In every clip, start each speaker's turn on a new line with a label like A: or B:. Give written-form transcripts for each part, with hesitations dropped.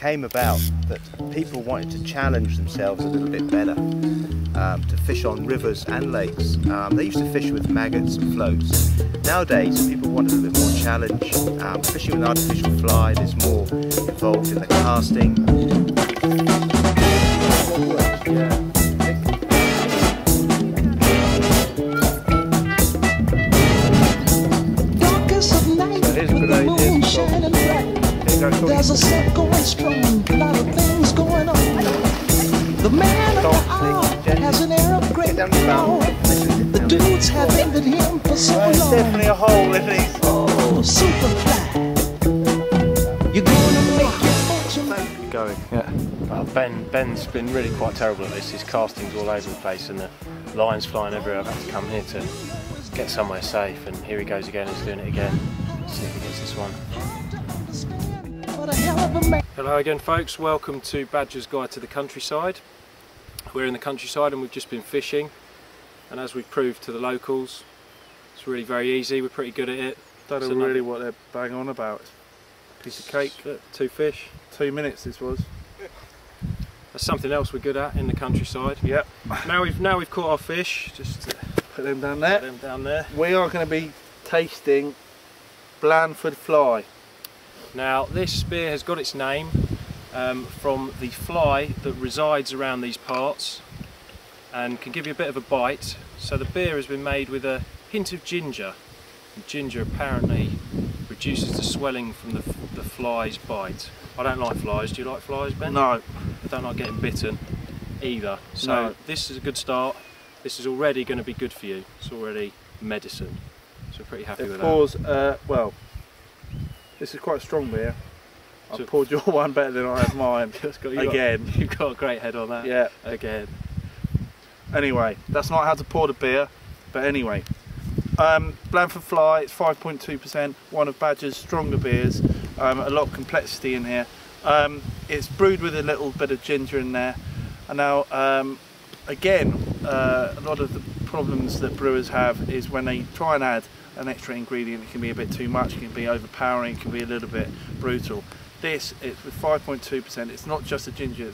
A: came about that people wanted to challenge themselves a little bit better, to fish on rivers and lakes. They used to fish with maggots and floats. Nowadays, people want a little bit more challenge. Fishing with artificial fly, there's more involved in the casting.
B: There's a set going strong, a lot of things going on. The man of the hour has an air of great power. The dudes have envied him for so long.
A: There's definitely a hole in these.
B: Oh, Superfly, you're gonna make your fortune.
C: Going, yeah. Well, Ben's been really quite terrible at this. His casting's all over the place and the lines flying everywhere. I've had to come here to get somewhere safe, and here he goes again. He's doing it again. Let's see if he gets this one. Hello again, folks. Welcome to Badger's Guide to the Countryside. We're in the countryside and we've just been fishing, and as we've proved to the locals, it's really very easy. We're pretty good at it.
D: Don't know really what they're bang on about. Piece of cake.
C: 2 fish.
D: 2 minutes this was.
C: That's something else we're good at in the countryside.
D: Yep.
C: Now we've caught our fish. Just
D: put them down there.
C: Put them down there.
D: We are going to be tasting Blandford fly.
C: Now this spear has got its name from the fly that resides around these parts and can give you a bit of a bite. So the beer has been made with a hint of ginger. And ginger apparently reduces the swelling from the fly's bite. I don't like flies. Do you like flies, Ben?
D: No.
C: I don't like getting bitten either. So
D: no.
C: This is a good start. This is already going to be good for you. It's already medicine. So we're pretty happy with that.
D: Well, this is quite a strong beer. I poured your one better than I have mine. Again.
C: You've got a great head on that.
D: Yeah.
C: Again.
D: Anyway, that's not how to pour the beer. But anyway, Blandford Fly, it's 5.2%, one of Badger's stronger beers. A lot of complexity in here. It's brewed with a little bit of ginger in there. And now, again, a lot of the problems that brewers have is when they try and add an extra ingredient, it can be a bit too much, it can be overpowering, it can be a little bit brutal. This, it's with 5.2%, it's not just the ginger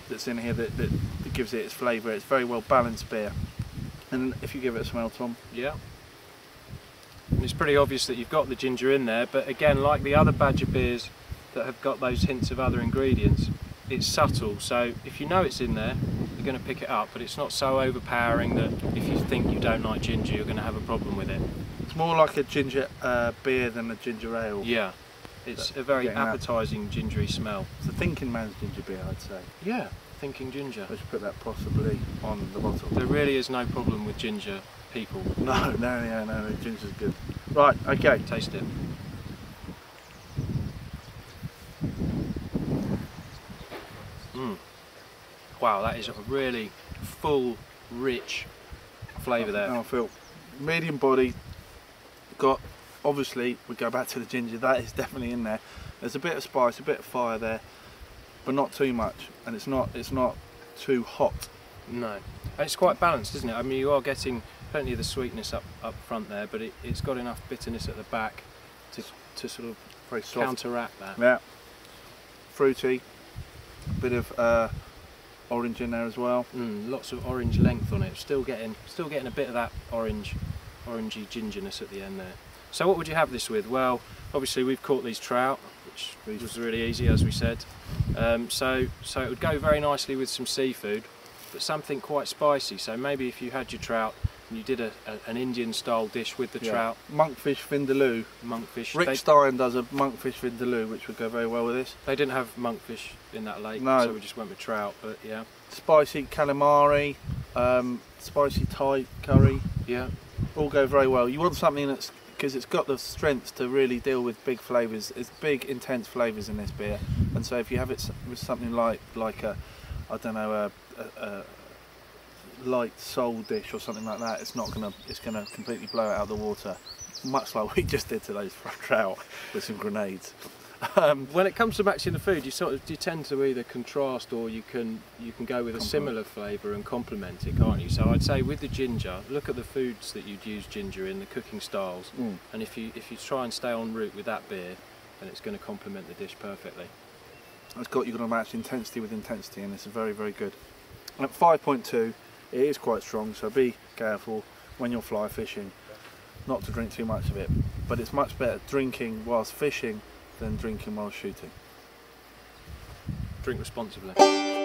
D: that's in here that gives it its flavour. It's very well balanced beer. And if you give it a smell, Tom.
C: Yeah. And it's pretty obvious that you've got the ginger in there, but again, like the other Badger beers that have got those hints of other ingredients, it's subtle. So if you know it's in there, you're going to pick it up, but it's not so overpowering that if you think you don't like ginger, you're going to have a problem with it.
D: It's more like a ginger beer than a ginger ale.
C: Yeah, it's a very appetising gingery smell.
D: It's a thinking man's ginger beer, I'd say.
C: Yeah, thinking ginger.
D: I should put that possibly on the bottle.
C: There really is no problem with ginger, people.
D: No, ginger's good. Right, okay.
C: Taste it. Wow, that is a really full, rich flavour there.
D: I feel medium body. Got, obviously, we go back to the ginger. That is definitely in there. There's a bit of spice, a bit of fire there, but not too much, and it's not too hot.
C: No, and it's quite balanced, isn't it? I mean, you are getting plenty of the sweetness up front there, but it's got enough bitterness at the back to sort of
D: very soft.
C: Counteract that.
D: Yeah, fruity, bit of orange in there as well.
C: Lots of orange length on it. Still getting a bit of that orangey gingerness at the end there. So what would you have this with? Well, obviously we've caught these trout, which was really easy, as we said. So it would go very nicely with some seafood, but something quite spicy. So maybe if you had your trout and you did an Indian style dish with the trout.
D: Monkfish vindaloo.
C: Monkfish.
D: Rick Stein does a monkfish vindaloo, which would go very well with this.
C: They didn't have monkfish in that lake,
D: no.
C: So we just went with trout, but yeah.
D: Spicy calamari, spicy Thai curry.
C: Yeah.
D: All go very well. You want something that's, because it's got the strength to really deal with big flavours. It's big, intense flavours in this beer, and so if you have it with something like a, I don't know, a light sole dish or something like that, it's gonna completely blow it out of the water, much like we just did to those trout with some grenades.
C: When it comes to matching the food, you tend to either contrast or you can go with a similar flavour and complement it, can't you? So I'd say with the ginger, look at the foods that you'd use ginger in, the cooking styles, and if you try and stay en route with that beer, then it's going to complement the dish perfectly.
D: It's got, you're going to match intensity with intensity, and it's very, very good. At 5.2, it is quite strong, so be careful when you're fly fishing not to drink too much of it. But it's much better drinking whilst fishing than drinking while shooting.
C: Drink responsibly.